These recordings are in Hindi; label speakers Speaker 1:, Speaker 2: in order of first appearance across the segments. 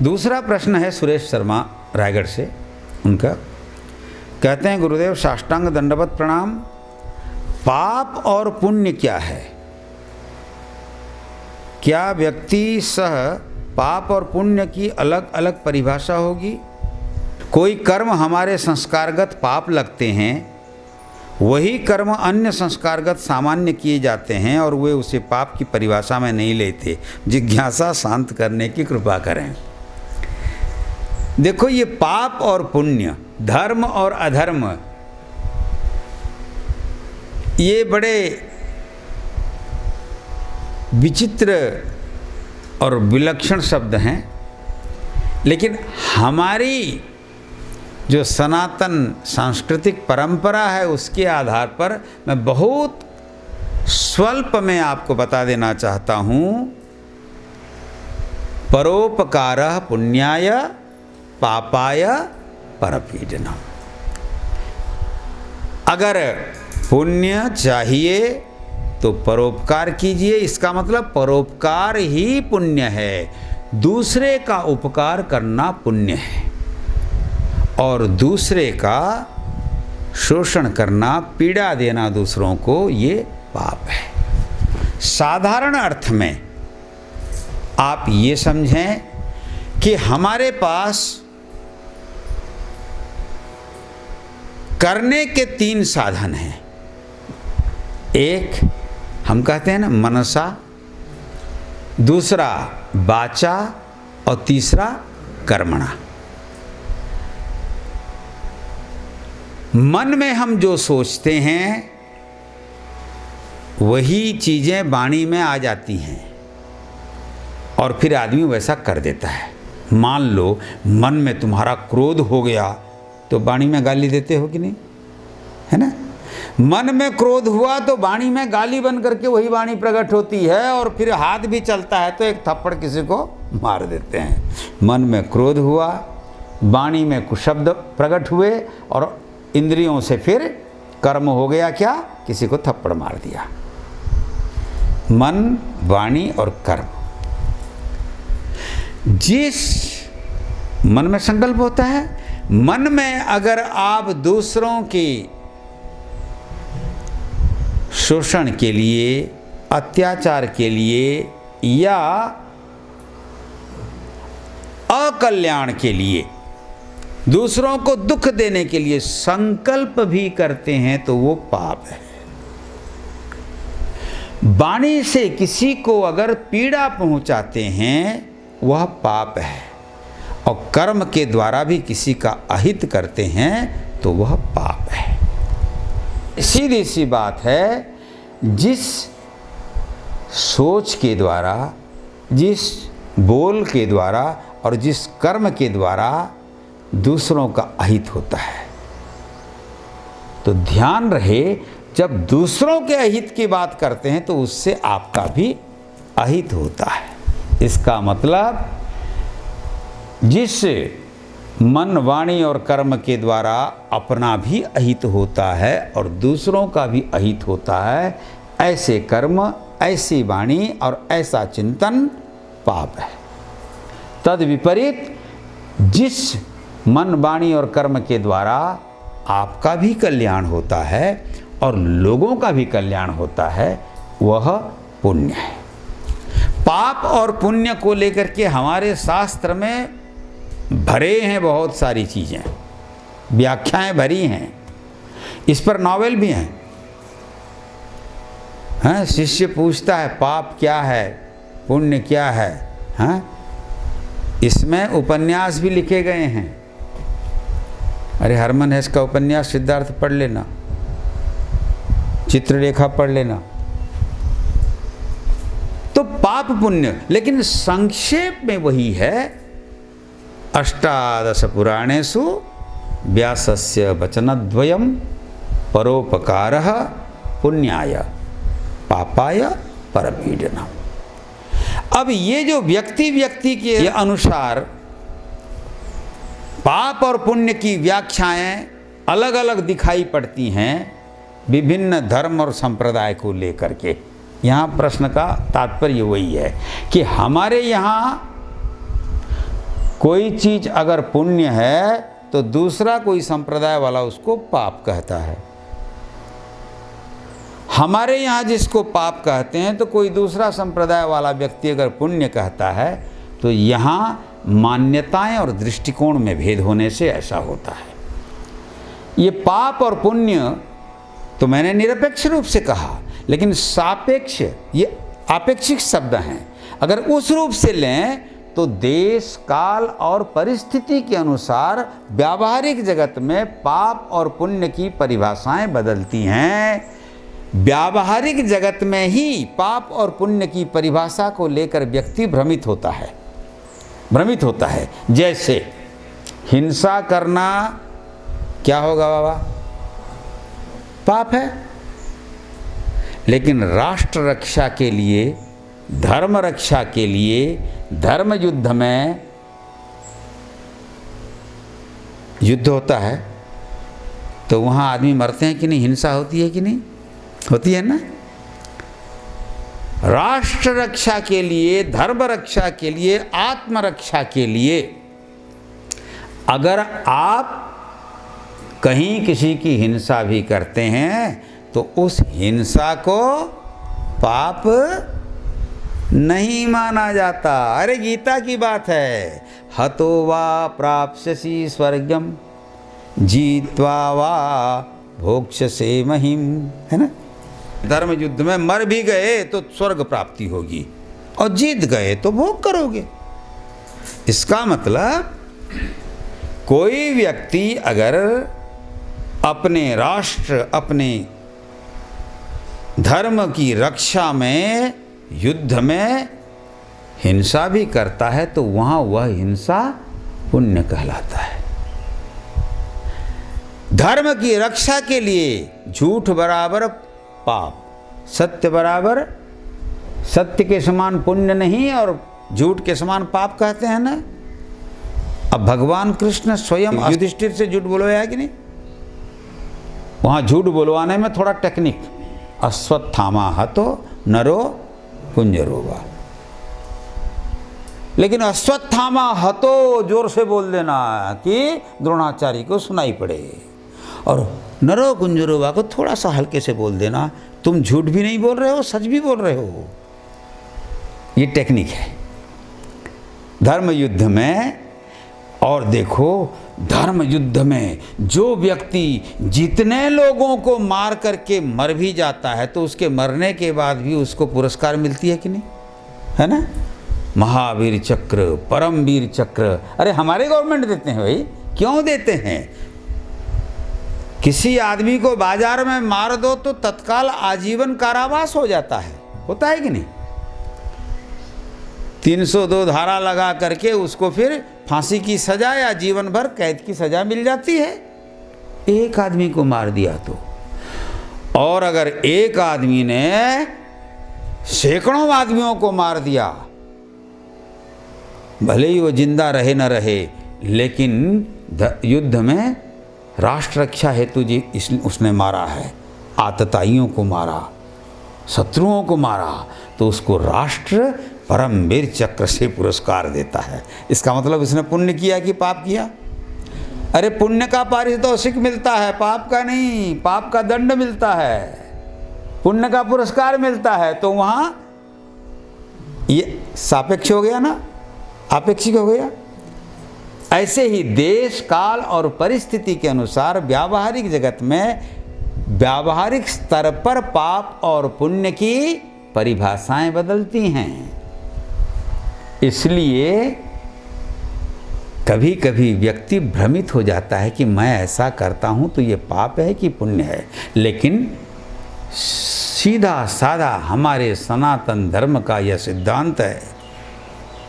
Speaker 1: दूसरा प्रश्न है सुरेश शर्मा रायगढ़ से। उनका कहते हैं, गुरुदेव साष्टांग दंडवत प्रणाम। पाप और पुण्य क्या है? क्या व्यक्ति सह पाप और पुण्य की अलग अलग परिभाषा होगी? कोई कर्म हमारे संस्कारगत पाप लगते हैं, वही कर्म अन्य संस्कारगत सामान्य किए जाते हैं और वे उसे पाप की परिभाषा में नहीं लेते। जिज्ञासा शांत करने की कृपा करें। देखो, ये पाप और पुण्य, धर्म और अधर्म, ये बड़े विचित्र और विलक्षण शब्द हैं, लेकिन हमारी जो सनातन सांस्कृतिक परंपरा है उसके आधार पर मैं बहुत स्वल्प में आपको बता देना चाहता हूँ। परोपकारः पुण्याय पापाय परपीडनम्। अगर पुण्य चाहिए तो परोपकार कीजिए। इसका मतलब परोपकार ही पुण्य है। दूसरे का उपकार करना पुण्य है और दूसरे का शोषण करना, पीड़ा देना दूसरों को, ये पाप है। साधारण अर्थ में आप ये समझें कि हमारे पास करने के 3 साधन हैं। एक हम कहते हैं ना मनसा, दूसरा वाचा और तीसरा कर्मणा। मन में हम जो सोचते हैं वही चीज़ें वाणी में आ जाती हैं और फिर आदमी वैसा कर देता है। मान लो मन में तुम्हारा क्रोध हो गया तो वाणी में गाली देते हो कि नहीं, है ना? मन में क्रोध हुआ तो वाणी में गाली बन करके वही वाणी प्रकट होती है और फिर हाथ भी चलता है तो एक थप्पड़ किसी को मार देते हैं। मन में क्रोध हुआ, वाणी में कुशब्द प्रकट हुए और इंद्रियों से फिर कर्म हो गया, क्या? किसी को थप्पड़ मार दिया। मन, वाणी और कर्म। जिस मन में संकल्प होता है, मन में अगर आप दूसरों के शोषण के लिए, अत्याचार के लिए या अकल्याण के लिए, दूसरों को दुख देने के लिए संकल्प भी करते हैं तो वो पाप है। वाणी से किसी को अगर पीड़ा पहुंचाते हैं वह पाप है और कर्म के द्वारा भी किसी का अहित करते हैं तो वह पाप है। सीधी सी बात है, जिस सोच के द्वारा, जिस बोल के द्वारा और जिस कर्म के द्वारा दूसरों का अहित होता है, तो ध्यान रहे, जब दूसरों के अहित की बात करते हैं तो उससे आपका भी अहित होता है। इसका मतलब जिस मन, वाणी और कर्म के द्वारा अपना भी अहित होता है और दूसरों का भी अहित होता है, ऐसे कर्म, ऐसी वाणी और ऐसा चिंतन पाप है। तद विपरीत जिस मन, वाणी और कर्म के द्वारा आपका भी कल्याण होता है और लोगों का भी कल्याण होता है, वह पुण्य है। पाप और पुण्य को लेकर के हमारे शास्त्र में भरे हैं बहुत सारी चीज़ें, व्याख्याएं भरी हैं, इस पर नॉवेल भी हैं। हाँ, शिष्य पूछता है पाप क्या है, पुण्य क्या है। हाँ, इसमें उपन्यास भी लिखे गए हैं। अरे हरमन हेस का उपन्यास सिद्धार्थ पढ़ लेना, चित्रलेखा पढ़ लेना। तो पाप पुण्य, लेकिन संक्षेप में वही है। अष्टादश पुराणेषु व्यासस्य वचनद्वयम् परोपकारः पुण्याय पापाय परपीडनम्। अब ये जो व्यक्ति के अनुसार पाप और पुण्य की व्याख्याएं अलग अलग दिखाई पड़ती हैं विभिन्न धर्म और संप्रदाय को लेकर के। यहाँ प्रश्न का तात्पर्य वही है कि हमारे यहाँ कोई चीज अगर पुण्य है तो दूसरा कोई संप्रदाय वाला उसको पाप कहता है। हमारे यहाँ जिसको पाप कहते हैं तो कोई दूसरा संप्रदाय वाला व्यक्ति अगर पुण्य कहता है, तो यहाँ मान्यताएं और दृष्टिकोण में भेद होने से ऐसा होता है। ये पाप और पुण्य तो मैंने निरपेक्ष रूप से कहा, लेकिन सापेक्ष, ये आपेक्षिक शब्द हैं। अगर उस रूप से लें तो देश, काल और परिस्थिति के अनुसार व्यावहारिक जगत में पाप और पुण्य की परिभाषाएं बदलती हैं। व्यावहारिक जगत में ही पाप और पुण्य की परिभाषा को लेकर व्यक्ति भ्रमित होता है। जैसे हिंसा करना क्या होगा बाबा? पाप है। लेकिन राष्ट्र रक्षा के लिए, धर्म रक्षा के लिए, धर्म युद्ध में युद्ध होता है तो वहाँ आदमी मरते हैं कि नहीं? हिंसा होती है कि नहीं? होती है ना। राष्ट्र रक्षा के लिए, धर्म रक्षा के लिए, आत्मरक्षा के लिए अगर आप कहीं किसी की हिंसा भी करते हैं तो उस हिंसा को पाप नहीं माना जाता। अरे गीता की बात है, हतो वा प्राप्स्यसि स्वर्गम जीत्वा वा भोक्ष्यसे महिम, है ना। धर्म युद्ध में मर भी गए तो स्वर्ग प्राप्ति होगी और जीत गए तो भोग करोगे। इसका मतलब कोई व्यक्ति अगर अपने राष्ट्र, अपने धर्म की रक्षा में, युद्ध में हिंसा भी करता है तो वहाँ वह हिंसा पुण्य कहलाता है। धर्म की रक्षा के लिए झूठ बराबर पाप, सत्य बराबर, सत्य के समान पुण्य नहीं और झूठ के समान पाप कहते हैं ना। अब भगवान कृष्ण स्वयं युधिष्ठिर से झूठ बोलवाया कि नहीं? वहाँ झूठ बोलवाने में थोड़ा टेक्निक, अश्वत्थामा हतो नरो कुंजरोवा। लेकिन अश्वत्थामा हतो जोर से बोल देना कि द्रोणाचार्य को सुनाई पड़े, और नरो कुंजरोवा को थोड़ा सा हल्के से बोल देना, तुम झूठ भी नहीं बोल रहे हो, सच भी बोल रहे हो। ये टेक्निक है धर्म युद्ध में। और देखो, धर्म युद्ध में जो व्यक्ति जितने लोगों को मार करके मर भी जाता है तो उसके मरने के बाद भी उसको पुरस्कार मिलती है कि नहीं? है ना। महावीर चक्र, परमवीर चक्र, अरे हमारे गवर्नमेंट देते हैं भाई। क्यों देते हैं? किसी आदमी को बाजार में मार दो तो तत्काल आजीवन कारावास हो जाता है, होता है कि नहीं? 302 धारा लगा करके उसको फिर फांसी की सजा या जीवन भर कैद की सजा मिल जाती है, एक आदमी को मार दिया तो। और अगर एक आदमी ने सैकड़ों आदमियों को मार दिया, भले ही वो जिंदा रहे न रहे, लेकिन युद्ध में राष्ट्र रक्षा हेतु जी उसने मारा है, आतताइयों को मारा, शत्रुओं को मारा, तो उसको राष्ट्र परमवीर चक्र से पुरस्कार देता है। इसका मतलब उसने पुण्य किया कि पाप किया? अरे पुण्य का पारितोषिक मिलता है, पाप का नहीं। पाप का दंड मिलता है, पुण्य का पुरस्कार मिलता है। तो वहाँ ये सापेक्ष हो गया ना, आपेक्षिक हो गया। ऐसे ही देश, काल और परिस्थिति के अनुसार व्यावहारिक जगत में व्यावहारिक स्तर पर पाप और पुण्य की परिभाषाएं बदलती हैं। इसलिए कभी कभी व्यक्ति भ्रमित हो जाता है कि मैं ऐसा करता हूं तो ये पाप है कि पुण्य है। लेकिन सीधा साधा हमारे सनातन धर्म का यह सिद्धांत है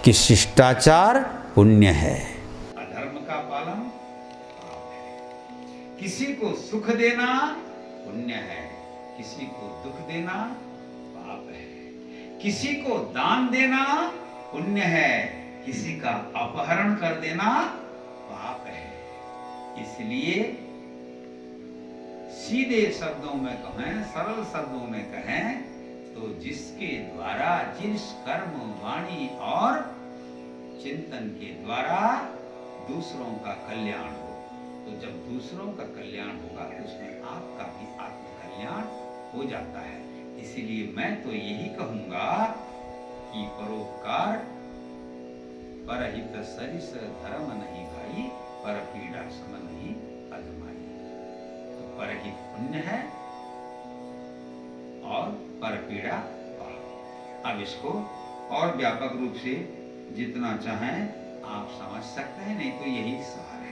Speaker 1: कि शिष्टाचार पुण्य है, धर्म का पालन पाप है। किसी को सुख देना पुण्य है, किसी को दुख देना पाप है। किसी को दान देना पुण्य है, किसी का अपहरण कर देना पाप है। इसलिए सीधे शब्दों में कहें, सरल शब्दों में कहें तो जिसके द्वारा जिस कर्म, वाणी और चिंतन के द्वारा दूसरों का कल्याण हो। तो जब दूसरों का कल्याण होगा तो उसमें आपका भी आत्म कल्याण हो जाता है। इसीलिए मैं तो यही कहूंगा कि परोपकार परहित सरिस धर्म नहीं भाई, पर पीड़ा सम नहीं अजमाई। तो परहित पुण्य है और पर पीड़ा पाप। अब इसको और व्यापक रूप से जितना चाहें आप समझ सकते हैं, नहीं तो यही सार है।